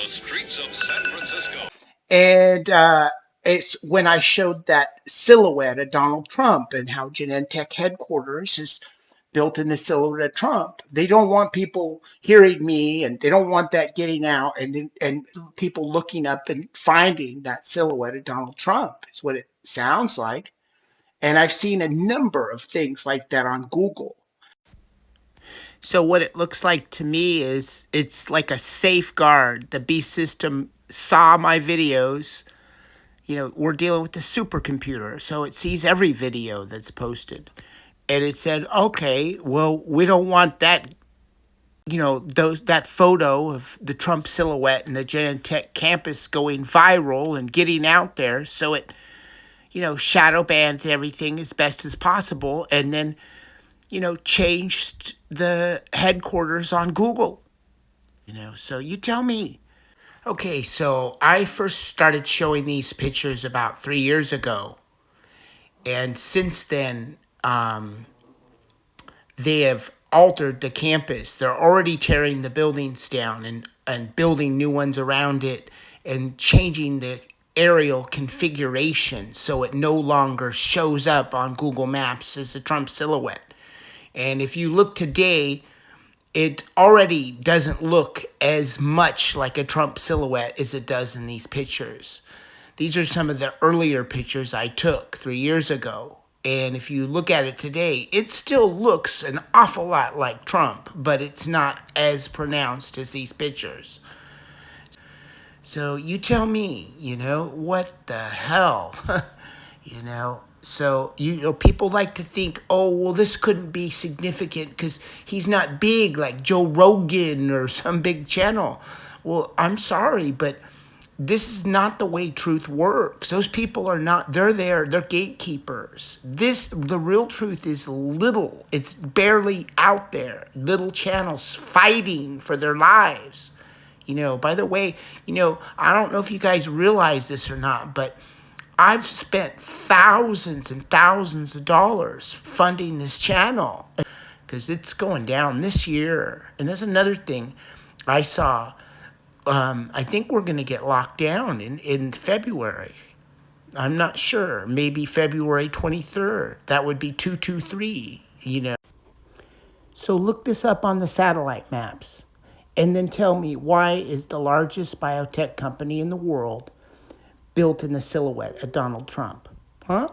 the streets of San Francisco. And it's when I showed that silhouette of Donald Trump and how Genentech headquarters is built in the silhouette of Trump. They don't want people hearing me, and they don't want that getting out, and people looking up and finding that silhouette of Donald Trump. Is what it sounds like. And I've seen a number of things like that on Google. So what it looks like to me is it's like a safeguard. The B system saw my videos. We're dealing with the supercomputer, so it sees every video that's posted. And it said, okay, well, we don't want that, that photo of the Trump silhouette and the Genentech campus going viral and getting out there. So it, shadow banned everything as best as possible. And then, changed the headquarters on Google. So you tell me. Okay, so I first started showing these pictures about 3 years ago. And since then, they have altered the campus. They're already tearing the buildings down and building new ones around it and changing the aerial configuration so it no longer shows up on Google Maps as a Trump silhouette. And if you look today, it already doesn't look as much like a Trump silhouette as it does in these pictures. These are some of the earlier pictures I took 3 years ago. And if you look at it today, it still looks an awful lot like Trump, but it's not as pronounced as these pictures. So you tell me, what the hell? So, people like to think, oh, well, this couldn't be significant because he's not big like Joe Rogan or some big channel. Well, I'm sorry, but this is not the way truth works. Those people are not, they're gatekeepers. The real truth is little. It's barely out there. Little channels fighting for their lives. By the way, I don't know if you guys realize this or not, but I've spent thousands and thousands of dollars funding this channel because it's going down this year. And there's another thing I saw. I think we're going to get locked down in February. I'm not sure. Maybe February 23rd. That. Would be 223. So look this up on the satellite maps and then tell me, why is the largest biotech company in the world built in the silhouette of Donald Trump? Huh?